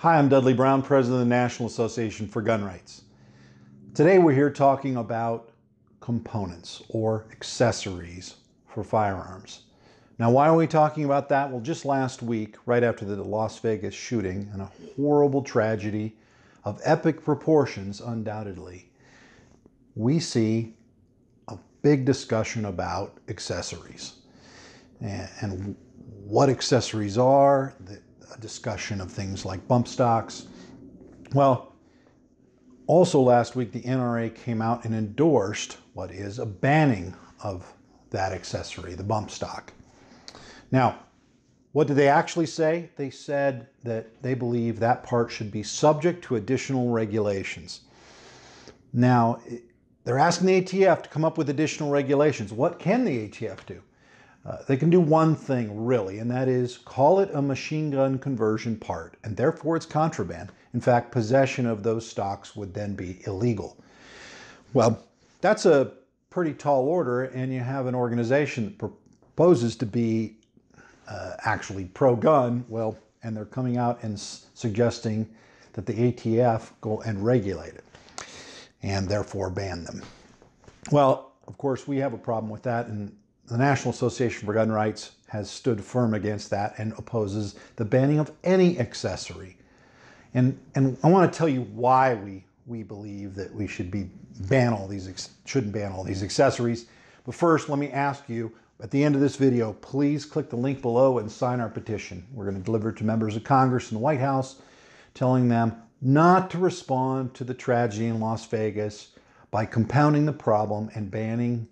Hi, I'm Dudley Brown, President of the National Association for Gun Rights. Today we're here talking about components or accessories for firearms. Now, why are we talking about that? Well, just last week, right after the Las Vegas shooting and a horrible tragedy of epic proportions, undoubtedly, we see a big discussion about accessories and what accessories are, a discussion of things like bump stocks. Well, also last week, the NRA came out and endorsed what is a banning of that accessory, the bump stock. Now, what did they actually say? They said that they believe that part should be subject to additional regulations. Now, they're asking the ATF to come up with additional regulations. What can the ATF do? They can do one thing, really, and that is call it a machine gun conversion part, and therefore it's contraband. In fact, possession of those stocks would then be illegal. Well, that's a pretty tall order, and you have an organization that proposes to be actually pro-gun, well, and they're coming out and suggesting that the ATF go and regulate it, and therefore ban them. Well, of course, we have a problem with that, and the National Association for Gun Rights has stood firm against that and opposes the banning of any accessory. And I want to tell you why we believe that we should shouldn't ban all these accessories. But first, let me ask you, at the end of this video, please click the link below and sign our petition. We're going to deliver it to members of Congress and the White House, telling them not to respond to the tragedy in Las Vegas by compounding the problem and banning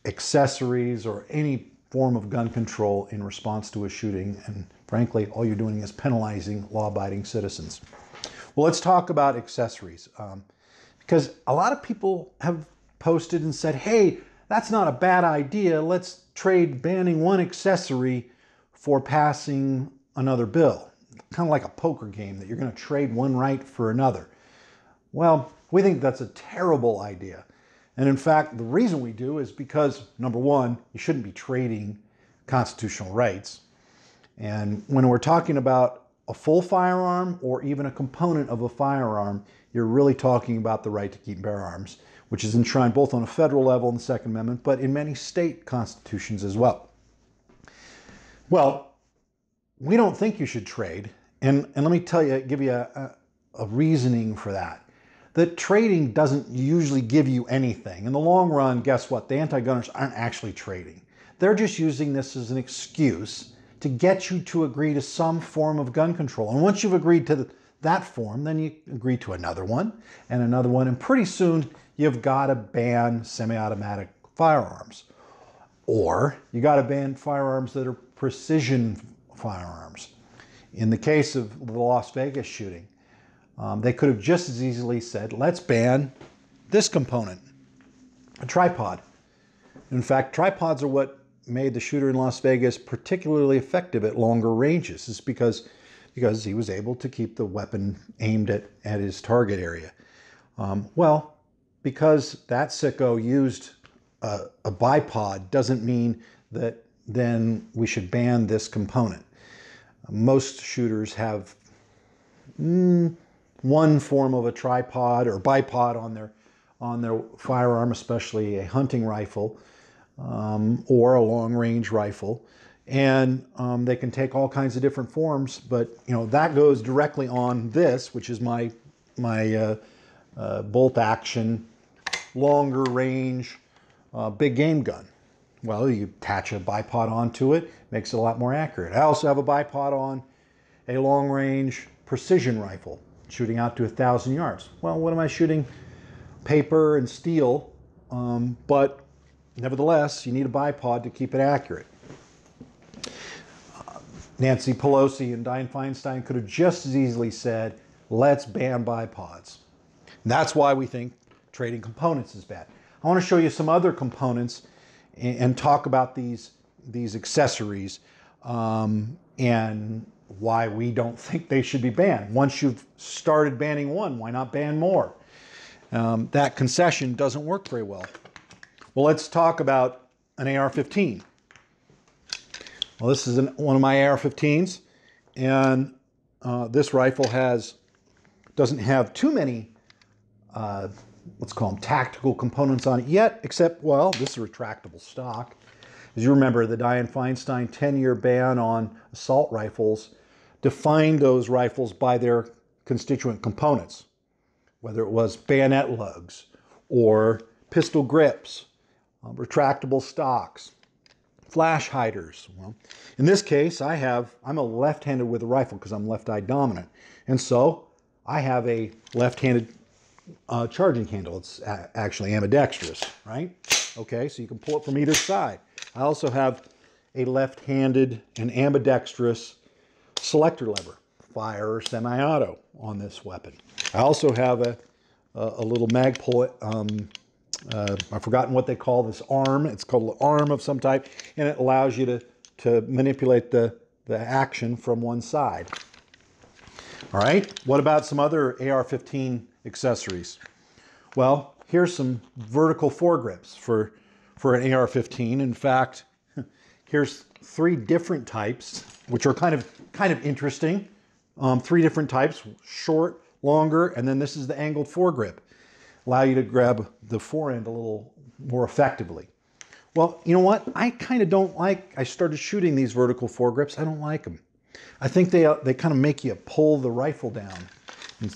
accessories or any form of gun control in response to a shooting. And frankly, all you're doing is penalizing law-abiding citizens. Well, let's talk about accessories, because a lot of people have posted and said, hey, that's not a bad idea. Let's trade banning one accessory for passing another bill. Kind of like a poker game that you're going to trade one right for another. Well, we think that's a terrible idea. And in fact, the reason we do is because, number one, you shouldn't be trading constitutional rights. And when we're talking about a full firearm or even a component of a firearm, you're really talking about the right to keep and bear arms, which is enshrined both on a federal level in the Second Amendment, but in many state constitutions as well. Well, we don't think you should trade. And let me tell you, give you a reasoning for that. That trading doesn't usually give you anything. In the long run, guess what? The anti-gunners aren't actually trading. They're just using this as an excuse to get you to agree to some form of gun control. And once you've agreed to that form, then you agree to another one, and pretty soon you've got to ban semi-automatic firearms. Or you got to ban firearms that are precision firearms. In the case of the Las Vegas shooting, they could have just as easily said, let's ban this component, a tripod. In fact, tripods are what made the shooter in Las Vegas particularly effective at longer ranges. It's because he was able to keep the weapon aimed at his target area. Well, because that sicko used a bipod doesn't mean that then we should ban this component. Most shooters have one form of a tripod or bipod on their firearm, especially a hunting rifle or a long-range rifle, and they can take all kinds of different forms. But that goes directly on this, which is my bolt-action, longer-range big game gun. Well, you attach a bipod onto it, makes it a lot more accurate. I also have a bipod on a long-range precision rifle, shooting out to 1,000 yards. Well, what am I shooting? Paper and steel, but nevertheless, you need a bipod to keep it accurate. Nancy Pelosi and Dianne Feinstein could have just as easily said, let's ban bipods. And that's why we think trading components is bad. I want to show you some other components and talk about these accessories and why we don't think they should be banned. Once you've started banning one, why not ban more? That concession doesn't work very well. Well, let's talk about an AR-15. Well, this is one of my AR-15s, and this rifle doesn't have too many, let's call them tactical components on it yet, except, well, this is retractable stock. As you remember, the Dianne Feinstein 10-year ban on assault rifles defined those rifles by their constituent components, whether it was bayonet lugs or pistol grips, retractable stocks, flash hiders. Well, in this case, I'm a left-handed with a rifle because I'm left-eye dominant. And so I have a left-handed charging handle. It's actually ambidextrous, right? Okay, so you can pull it from either side. I also have a left-handed and ambidextrous selector lever, fire or semi-auto on this weapon. I also have a little mag pullet. I've forgotten what they call this arm. It's called an arm of some type, and it allows you to manipulate the action from one side. All right, what about some other AR-15 accessories? Well, here's some vertical foregrips for an AR-15. In fact, here's 3 different types, which are kind of interesting. 3 different types: short, longer, and then this is the angled foregrip. Allow you to grab the forend a little more effectively. Well, you know what? I kind of don't like, I started shooting these vertical foregrips. I don't like them. I think they kind of make you pull the rifle down,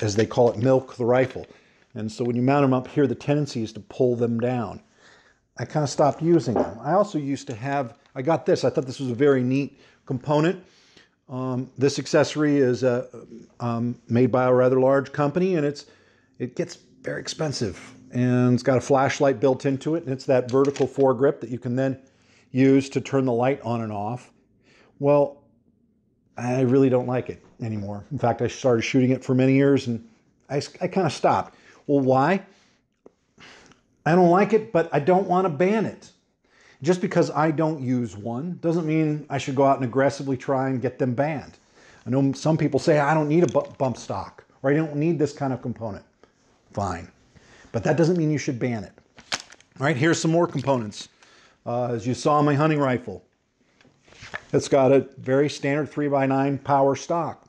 as they call it, milk the rifle. And so when you mount them up here, the tendency is to pull them down. I kind of stopped using them. I also used to have, I got this. I thought this was a very neat component. This accessory is made by a rather large company, and it gets very expensive. And it's got a flashlight built into it, and it's that vertical foregrip that you can then use to turn the light on and off. Well, I really don't like it anymore. In fact, I started shooting it for many years, and I kind of stopped. Well, why? I don't like it, but I don't want to ban it. Just because I don't use one doesn't mean I should go out and aggressively try and get them banned. I know some people say, I don't need a bump stock, or I don't need this kind of component. Fine. But that doesn't mean you should ban it. All right, here's some more components. As you saw, my hunting rifle. It's got a very standard 3x9 power stock.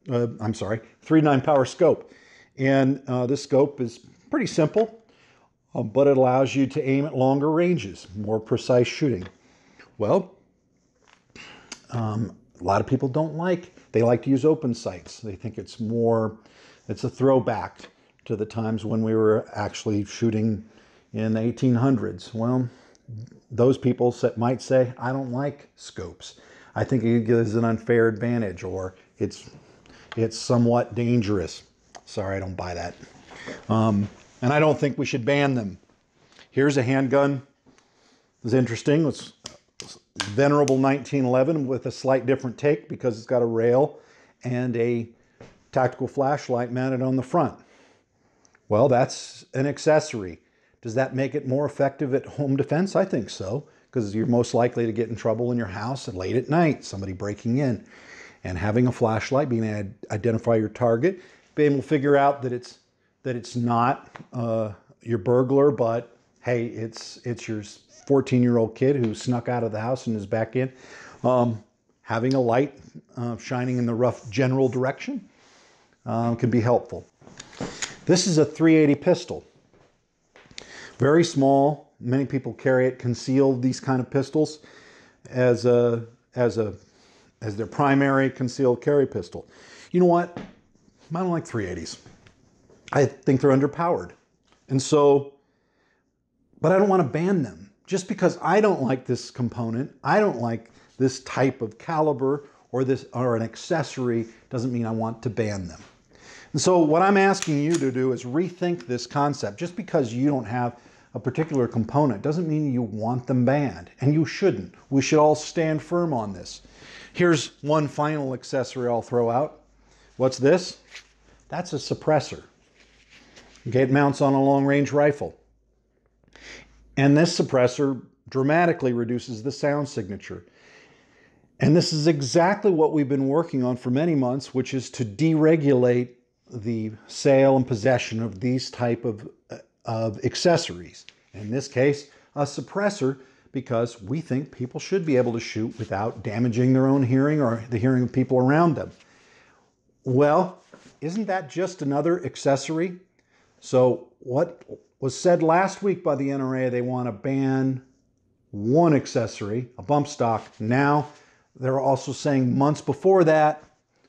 3x9 power scope. And this scope is pretty simple, but it allows you to aim at longer ranges, more precise shooting. Well, a lot of people they like to use open sights. They think it's a throwback to the times when we were actually shooting in the 1800s. Well, those people might say, I don't like scopes. I think it gives an unfair advantage, or it's somewhat dangerous. Sorry, I don't buy that. And I don't think we should ban them. Here's a handgun. It's interesting. It's venerable 1911 with a slight different take because it's got a rail and a tactical flashlight mounted on the front. Well, that's an accessory. Does that make it more effective at home defense? I think so, because you're most likely to get in trouble in your house late at night, somebody breaking in. And having a flashlight, being able to identify your target, being able to figure out that it's not your burglar, but hey, it's your 14-year-old kid who snuck out of the house and is back in. Having a light shining in the rough general direction can be helpful. This is a .380 pistol. Very small. Many people carry it concealed, these kind of pistols, as their primary concealed carry pistol. You know what? I don't like .380s. I think they're underpowered. And so, but I don't want to ban them. Just because I don't like this component, I don't like this type of caliber or an accessory, doesn't mean I want to ban them. And so what I'm asking you to do is rethink this concept. Just because you don't have a particular component doesn't mean you want them banned, and you shouldn't. We should all stand firm on this. Here's one final accessory I'll throw out. What's this? That's a suppressor. Okay, it mounts on a long-range rifle. And this suppressor dramatically reduces the sound signature. And this is exactly what we've been working on for many months, which is to deregulate the sale and possession of these type of accessories. In this case, a suppressor, because we think people should be able to shoot without damaging their own hearing or the hearing of people around them. Well, isn't that just another accessory? So what was said last week by the NRA, they want to ban one accessory, a bump stock. Now they're also saying months before that,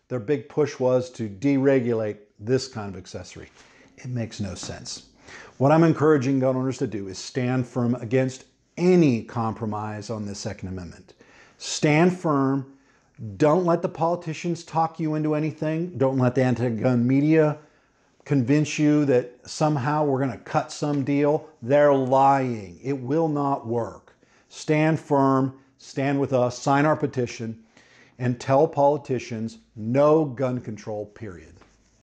their big push was to deregulate this kind of accessory. It makes no sense. What I'm encouraging gun owners to do is stand firm against any compromise on the Second Amendment. Stand firm. Don't let the politicians talk you into anything. Don't let the anti-gun media convince you that somehow we're going to cut some deal. They're lying. It will not work. Stand firm, stand with us, sign our petition, and tell politicians no gun control, period.